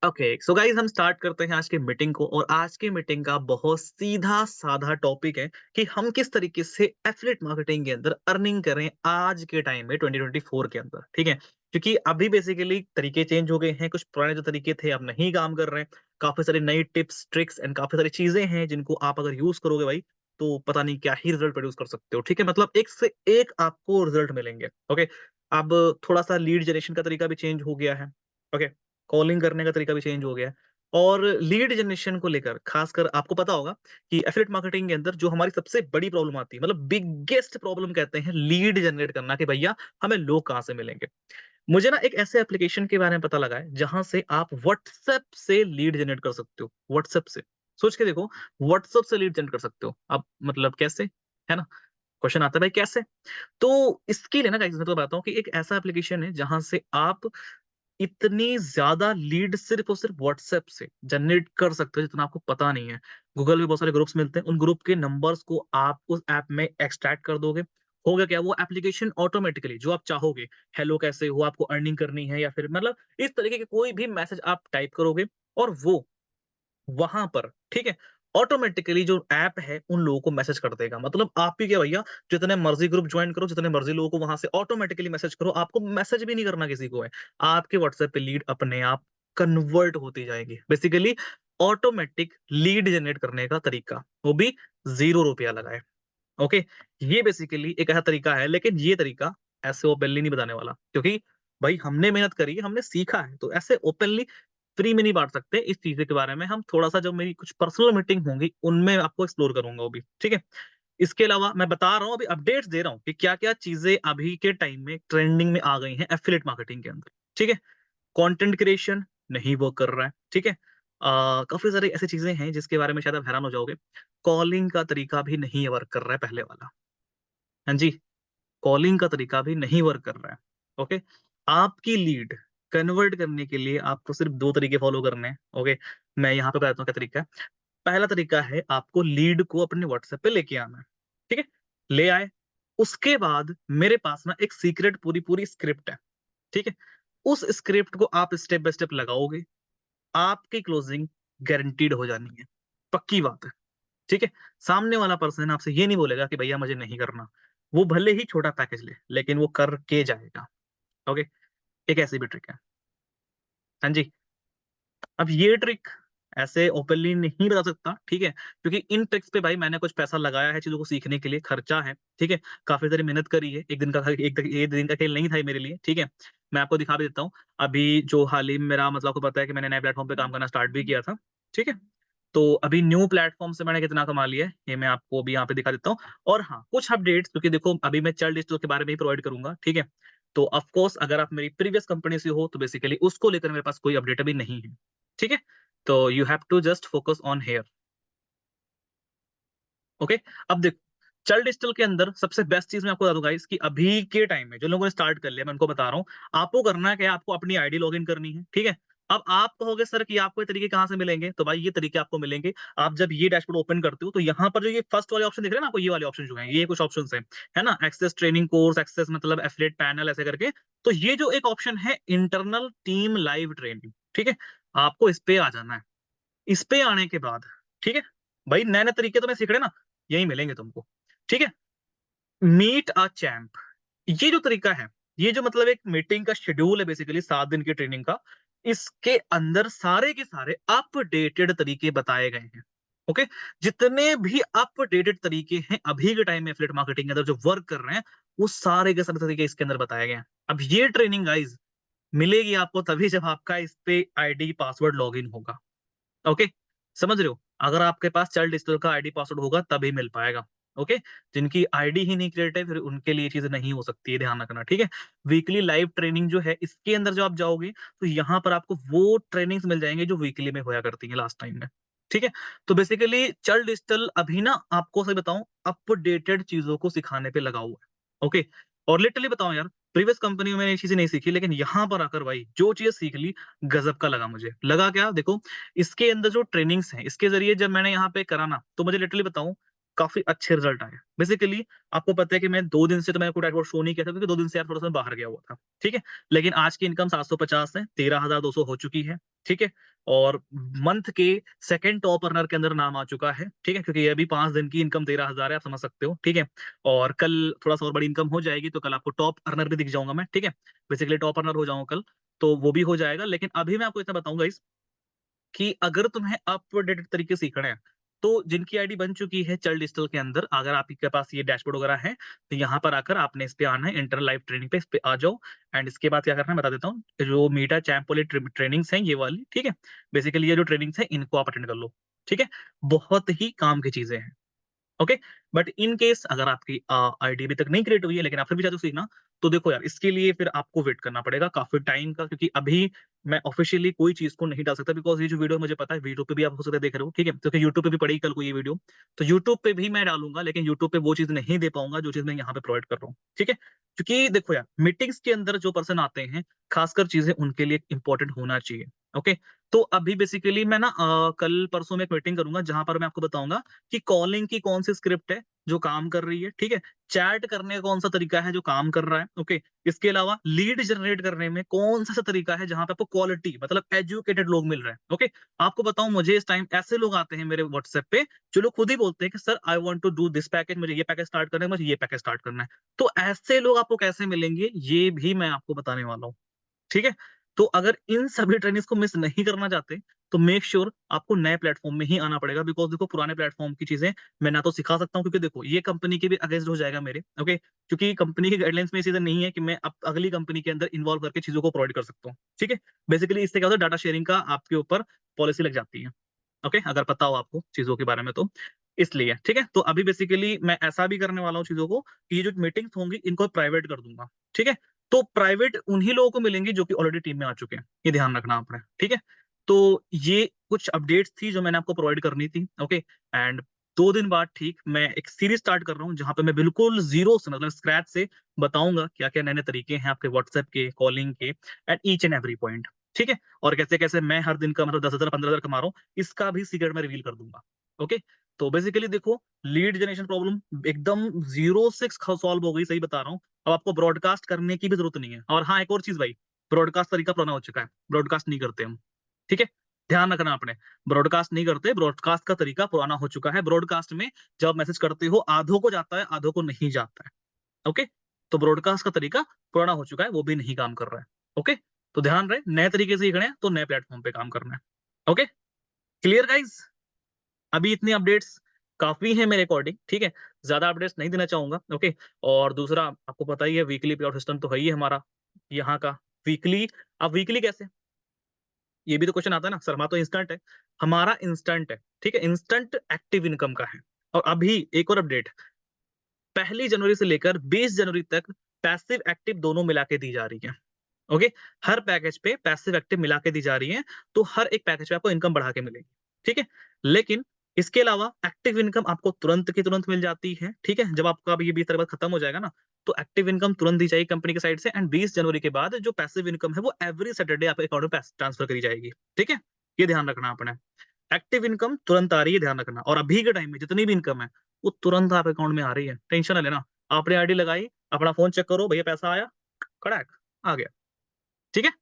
Okay, so guys हम start करते हैं आज की मीटिंग को। और आज की मीटिंग का बहुत सीधा साधा टॉपिक है कि हम किस तरीके से एफिलिएट मार्केटिंग के अंदर अर्निंग करें आज के टाइम में 2024 के अंदर। ठीक है, क्योंकि अभी बेसिकली तरीके चेंज हो गए हैं, कुछ पुराने जो तरीके थे अब नहीं काम कर रहे हैं। काफी सारी नई टिप्स ट्रिक्स एंड काफी सारी चीजें हैं जिनको आप अगर यूज करोगे भाई, तो पता नहीं क्या ही रिजल्ट प्रोड्यूस कर सकते हो। ठीक है, मतलब एक से एक आपको रिजल्ट मिलेंगे। ओके, अब थोड़ा सा लीड जनरेशन का तरीका भी चेंज हो गया है। ओके, कॉलिंग करने का तरीका भी चेंज हो गया है। और लीड जनरेशन को लेकर खासकर आपको पता होगा कि एफिलिएट मार्केटिंग के अंदर जो हमारी सबसे बड़ी प्रॉब्लम आती है, मतलब बिगेस्ट प्रॉब्लम कहते हैं लीड जनरेट करना, कि भैया हमें लोग कहाँ से मिलेंगे। मुझे ना एक ऐसे एप्लीकेशन के बारे में पता लगा है जहां से आप व्हाट्सएप से लीड जनरेट कर सकते हो। व्हाट्सएप से सोच के देखो, व्हाट्सएप से लीड जनरेट कर सकते हो आप, मतलब कैसे, है ना? क्वेश्चन आता है भाई कैसे। तो इसके लिए ना गाइस मैं तो बताता हूँ कि एक ऐसा एप्लीकेशन है जहां से आप इतनी ज़्यादा लीड सिर्फ़ और सिर्फ़ व्हाट्सएप से जनरेट कर सकते हो जितना आपको पता नहीं है। गूगल में बहुत सारे ग्रुप्स मिलते हैं, उन ग्रुप के नंबर्स को आप उस ऐप में एक्सट्रैक्ट कर दोगे। होगा क्या, वो एप्लीकेशन ऑटोमैटिकली जो आप चाहोगे, हेलो कैसे हो, आपको अर्निंग करनी है या फिर मतलब इस तरीके के कोई भी मैसेज आप टाइप करोगे और वो वहाँ पर, ठीक है, ऑटोमैटिकली जो ऐप है उन लोगों को मैसेज कर देगा। मतलब आप ही क्या भैया, जितने मर्ज़ी ग्रुप जॉइन करो, जितने मर्ज़ी लोगों को वहाँ से ऑटोमैटिकली मैसेज करो, आपको मैसेज भी नहीं करना किसी को है। आपके व्हाट्सएप पे लीड अपने आप कन्वर्ट होती जाएगी। बेसिकली ऑटोमैटिक लीड जनरेट करने का तरीका, वो भी ₹0 लगाए। ओके, ये बेसिकली एक ऐसा तरीका है, लेकिन ये तरीका ऐसे ओपनली नहीं बताने वाला, क्योंकि भाई हमने मेहनत करी है, हमने सीखा है, तो ऐसे ओपनली फ्री में नहीं बाँट सकते। इस चीज़ के बारे में हम थोड़ा-सा, जब मेरी कुछ पर्सनल मीटिंग होंगी, उनमें आपको एक्सप्लोर करूँगा वो भी, ठीक है? इसके अलावा मैं बता रहा हूँ, अभी अपडेट्स दे रहा हूँ कि क्या-क्या चीज़ें अभी के टाइम में ट्रेंडिंग में आ गई हैं एफिलिएट मार्केटिंग के अंदर, ठीक है? कंटेंट क्रिएशन नहीं वर्क कर रहा है, ठीक है? काफ़ी सारी ऐसी चीज़ें हैं जिसके बारे में शायद आप हैरान हो जाओगे। कॉलिंग का तरीका भी नहीं वर्क कर रहा है पहले वाला। हाँ जी, कॉलिंग का तरीका भी नहीं वर्क कर रहा है। ओके? आपकी लीड कन्वर्ट करने के लिए आपको सिर्फ़ 2 तरीके फ़ॉलो करने हैं। ओके? मैं यहाँ पे बताता हूँ क्या तरीका है। पहला तरीका है, आपको लीड को अपने व्हाट्सएप पे लेके आना है। ठीक है? ले आए, उसके बाद मेरे पास ना एक सीक्रेट पूरी-पूरी स्क्रिप्ट है। ठीक है? उस स्क्रिप्ट को आप स्टेप बाय स्टेप लगाओगे, आपकी क्लोजिंग गारंटीड हो जानी है। पक्की बात है। ठीक है? सामने वाला पर्सन आपसे ये नहीं बोलेगा कि भैया मुझे नहीं करना। वो भले ही छोटा पैकेज ले, लेकिन वो करके जाएगा। ओके? एक ऐसी भी ट्रिक है। हाँ जी। अब ये ट्रिक ऐसे ओपनली नहीं बता सकता, ठीक है? क्योंकि इन ट्रिक्स पे भाई मैंने कुछ पैसा लगाया है चीज़ों को सीखने के लिए, खर्चा है, ठीक है? काफ़ी सारी मेहनत करी है। एक दिन का खेल नहीं था ये मेरे लिए, ठीक है? मैं आपको दिखा भी देता हूँ। अभी जो हाल ही में मेरा, मतलब आपको पता है कि मैंने नए प्लेटफ़ॉर्म पे काम करना स्टार्ट भी किया था, ठीक है? तो अभी न्यू प्लेटफ़ॉर्म से मैंने कितना कमा लिया है, ये मैं आपको अभी यहाँ पे दिखा देता हूँ। और हाँ, कुछ अपडेट्स, क्योंकि देखो अभी मैं चल डिजिटल के बारे में ही प्रोवाइड करूँगा, ठीक है? तो ऑफ़ कोर्स अगर आप मेरी प्रीवियस कंपनी से हो, तो बेसिकली उसको लेकर मेरे पास कोई अपडेट अभी नहीं है, ठीक है? तो you have to just focus on here. Okay, अब देखो, चल डिजिटल के अंदर सबसे बेस्ट चीज़ मैं आपको बता दूँ गाइस, कि अभी के टाइम में जो लोगों ने स्टार्ट कर लिया, मैं उनको बता रहा हूँ, आपको करना क्या है, आपको अपनी आईडी लॉगिन करनी है, ठीक है? अब आप कहोगे सर कि आपको ये तरीके कहाँ से मिलेंगे? तो भाई ये तरीके आपको मिलेंगे, आप जब ये डैशबोर्ड ओपन करते हो, तो यहाँ पर जो ये फर्स्ट वाले ऑप्शन दिख रहे हैं ना आपको, ये वाले ऑप्शन जो हैं, ये कुछ ऑप्शंस हैं, है ना? एक्सेस ट्रेनिंग कोर्स, एक्सेस मतलब एफिलिएट पैनल ऐसे करके। तो ये जो एक ऑप्शन है, इंटरनल टीम लाइव ट्रेनिंग, ठीक है? आपको इस पे आ जाना है। इस पे आने के बाद, ठीक है? भाई नए-नए तरीके तुम्हें सीखने ना, यही मिलेंगे तुमको, ठीक है? मीट अ चैम्प, ये जो तरीका है, ये जो मतलब एक मीटिंग का शेड्यूल है बेसिकली 7 दिन की ट्रेनिंग का, इसके अंदर सारे के सारे अपडेटेड तरीके बताए गए हैं। ओके? जितने भी अपडेटेड तरीके हैं अभी के टाइम में एफिलिएट मार्केटिंग के अंदर जो वर्क कर रहे हैं, वो सारे के सारे तरीके इसके अंदर बताए गए हैं। अब ये ट्रेनिंग गाइज़ मिलेगी आपको तभी जब आपका इस पे आईडी पासवर्ड लॉगिन होगा। ओके, समझ रहे हो? अगर आपके पास चल डिजिटल का आईडी पासवर्ड होगा तभी मिल पाएगा। ओके, जिनकी आईडी ही नहीं क्रिएट है, फिर उनके लिए ये चीज़ें नहीं हो सकती है, ध्यान रखना, ठीक है? वीकली लाइव ट्रेनिंग जो है, इसके अंदर जब आप जाओगे, तो यहाँ पर आपको वो ट्रेनिंग्स मिल जाएँगे जो वीकली में होया करती हैं लास्ट टाइम में, ठीक है? तो बेसिकली चल डिजिटल अभी ना आपको सही बताऊँ, अपडेटेड चीज़ों को सिखाने पे लगा हुआ है। ओके, और लिटरली बताऊँ यार, प्रीवियस कंपनी में मैंने ये चीज़ें नहीं सीखी, लेकिन यहाँ पर आकर भाई जो चीज़ें सीख ली, गज़ब का लगा मुझे। लगा क्या? देखो, इसके अंदर जो ट्रेनिंग्स हैं, इसके ज़रिए जब मैंने यहाँ पे करा ना, तो मुझे लिटरली बताऊँ, काफ़ी अच्छे रिज़ल्ट आए। बेसिकली आपको पता है कि मैं 2 दिन से तो मैंने कोई डैशबोर्ड शो नहीं किया था, क्योंकि 2 दिन से यार थोड़ा-सा मैं बाहर गया हुआ था, ठीक है? लेकिन आज की इनकम 750 है, 13,200 हो चुकी है। ठीक है? और मंथ के सेकंड टॉप अर्नर के अंदर नाम आ चुका है, ठीक है? क्योंकि ये अभी 5 दिन की इनकम 13,000 है, आप समझ सकते हो, ठीक है? और कल थोड़ा-सा और बड़ी इनकम हो जाएगी, तो कल आपको टॉप अर्नर भी दिख जाऊँगा मैं, ठीक है? बेसिकली टॉप अर्नर हो जाऊँगा कल, तो वो भी हो जाएगा। लेकिन अभी मैं आपको इतना बताऊँ गाइस कि अगर तुम्हें अपडेटेड तरीके सीखना है, तो जिनकी आईडी बन चुकी है चल डिजिटल के अंदर, अगर आपके पास ये डैशबोर्ड वगैरह है, तो यहाँ पर आकर आपने इस पे आना है, इंटर लाइव ट्रेनिंग पे इस पे आ जाओ एंड इसके बाद क्या करना है बता देता हूँ। जो मीटा चैंप वाली ट्रेनिंग्स हैं ये वाली, ठीक है? बेसिकली ये जो ट्रेनिंग्स हैं इनको आप अटेंड कर लो, ठीक है? बहुत ही काम की चीज़ें हैं। ओके, बट इन केस अगर आपकी आईडी अभी तक नहीं क्रिएट हुई है लेकिन आप फिर भी चाहते हो सीखना, तो देखो यार इसके लिए फिर आपको वेट करना पड़ेगा काफ़ी टाइम का, क्योंकि अभी मैं ऑफिशियली कोई चीज़ को नहीं डाल सकता, बिकॉज़ ये जो वीडियो मुझे पता है यूट्यूब पे भी आप हो सकता है देख रहे हो, ठीक है? क्योंकि यूट्यूब पे भी पड़ेगी कल को ये वीडियो, तो यूट्यूब पे भी मैं डालूँगा, लेकिन यूट्यूब पे वो चीज़ नहीं दे पाऊँगा जो चीज़ मैं यहाँ पे प्रोवाइड कर रहा हूँ, ठीक है? क्योंकि देखो यार मीटिंग्स के अंदर जो पर्सन आते हैं, खासकर चीज़ें उनके लिए इम्पोर्टेंट होना चाहिए, ओके? तो अभी बेसिकली मैं ना कल परसों में एक मीटिंग करूँगा जहाँ पर मैं आपको बताऊँगा कि कॉलिंग की कौन-सी स्क्रिप्ट है जो काम कर रही है, ठीक है? चैट करने का कौन-सा तरीका है जो काम कर रहा है, ओके? इसके अलावा लीड जनरेट करने में कौन-सा सा तरीका है जहाँ पे आपको क्वालिटी मतलब एजुकेटेड लोग मिल रहे हैं, ओके? आपको बताऊँ मुझे इस टाइम ऐसे लोग आते हैं मेरे व्हाट्सएप पे जो लोग खुद ही बोलते हैं कि sir I want to do this package, मुझे ये पैकेज स्टार्ट करना है, मुझे ये पैकेज स्टार्ट करना है। तो ऐसे लोग आपको कैसे मिलेंगे ये भी मैं आपको बताने वाला हूँ। ठीक है? तो अगर इन सभी ट्रेनिंग्स को मिस नहीं करना चाहते, तो मेक श्योर आपको नए प्लेटफ़ॉर्म में ही आना पड़ेगा, बिकॉज़ देखो पुराने प्लेटफ़ॉर्म की चीज़ें मैं ना तो सिखा सकता हूँ, क्योंकि देखो ये कंपनी के भी अगेंस्ट हो जाएगा मेरे, ओके? क्योंकि कंपनी की गाइडलाइंस में ये चीज़ें नहीं है कि मैं अब अगली कंपनी के अंदर इन्वॉल्व करके चीज़ों को प्रोवाइड कर सकता हूँ, ठीक है? बेसिकली इससे क्या होता है, डाटा शेयरिंग का आपके ऊपर पॉलिसी लग जाती है, ओके? अगर पता हो आपको चीज़ों के बारे में तो, इसलिए, ठीक है? तो अभी बेसिकली मैं ऐसा भी करने वाला हूँ चीज़ों को कि ये जो मीटिंग्स होंगी इनको प्राइवेट कर दूँगा, ठीक है? तो प्राइवेट उन्हीं लोगों को मिलेंगे जो कि ऑलरेडी टीम में आ चुके हैं, ये ध्यान रखना आपने, ठीक है? तो ये कुछ अपडेट्स थी जो मैंने आपको प्रोवाइड करनी थी, ओके? एंड 2 दिन बाद ठीक मैं एक सीरीज़ स्टार्ट कर रहा हूँ जहाँ पे मैं बिल्कुल ज़ीरो से मतलब स्क्रैच से बताऊँगा क्या-क्या नए-नए तरीके हैं आपके व्हाट्सएप के, कॉलिंग के at each and every point, ठीक है? और कैसे-कैसे मैं हर दिन का मतलब 10,000 15,000 कमा रहा हूँ, इसका भी सीक्रेट मैं रिवील कर दूँगा, ओके? तो बेसिकली देखो लीड जनरेशन प्रॉब्लम एकदम ज़ीरो से सॉल्व हो गई, सही बता रहा हूँ। अब आपको ब्रॉडकास्ट करने की भी ज़रूरत नहीं है। और हाँ, एक और चीज़ भाई, ब्रॉडकास्ट तरीका पुराना हो चुका है। ब्रॉडकास्ट नहीं करते हम, ठीक है? ध्यान रखना आपने, ब्रॉडकास्ट नहीं करते, ब्रॉडकास्ट का तरीका पुराना हो चुका है। ब्रॉडकास्ट में जब आप मैसेज करते हो, आधों को जाता है, आधों को नहीं जाता है, ओके? तो ब्रॉडकास्ट का तरीका पुराना हो चुका है, वो भी नहीं काम कर रहा है, ओके? तो ध्यान रहे, नए तरीके से सीखने हैं, तो नए प्लेटफ़ॉर्म पे काम करना है, ओके? Clear guys? अभी इतनी अपडेट्स काफ़ी हैं मेरे अकॉर्डिंग, ठीक है? ज़्यादा अपडेट्स नहीं देना चाहूँगा, ओके? और दूसरा आपको पता ही है वीकली पे आउट सिस्टम तो है ही हमारा यहाँ का। वीकली अब वीकली कैसे? ये भी तो क्वेश्चन आता है ना, सर हमारा तो इंस्टेंट है। हमारा इंस्टेंट है, ठीक है? इंस्टेंट एक्टिव इनकम का है। और अभी एक और अपडेट, पहली जनवरी से लेकर 20 जनवरी तक पैसिव एक्टिव दोनों मिला के दी जा रही है। ओके, हर पैकेज पे पैसिव एक्टिव मिला के दी जा रही है, तो हर एक पैकेज पे आपको इनकम बढ़ा के मिलेगी, ठीक है? लेकिन इसके अलावा एक्टिव इनकम आपको तुरंत की तुरंत मिल जाती है, ठीक है? जब आपका अभी ये 20 तारीख बाद खत्म हो जाएगा ना, तो एक्टिव इनकम तुरंत दी जाएगी कंपनी की साइड से एंड 20 जनवरी के बाद जो पैसिव इनकम है वो एवरी सैटरडे आपके अकाउंट में पैस ट्रांसफर करी जाएगी, ठीक है? ये ध्यान रखना आपने। एक्टिव इनकम तुरंत आ रही है, ध्यान रखना। और अभी के टाइम में जितनी भी इनकम है, वो तुरंत आपके अकाउंट में आ रही है, टेंशन ना लेना। आपने आईडी लगाई, अपना फ़ोन चेक करो, भैया पैसा आया, कड़ैक, आ गया, ठीक है?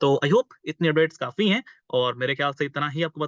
तो आई होप इतनी अपडेट्स काफ़ी हैं और मेरे ख्याल से इतना ही आपको बताना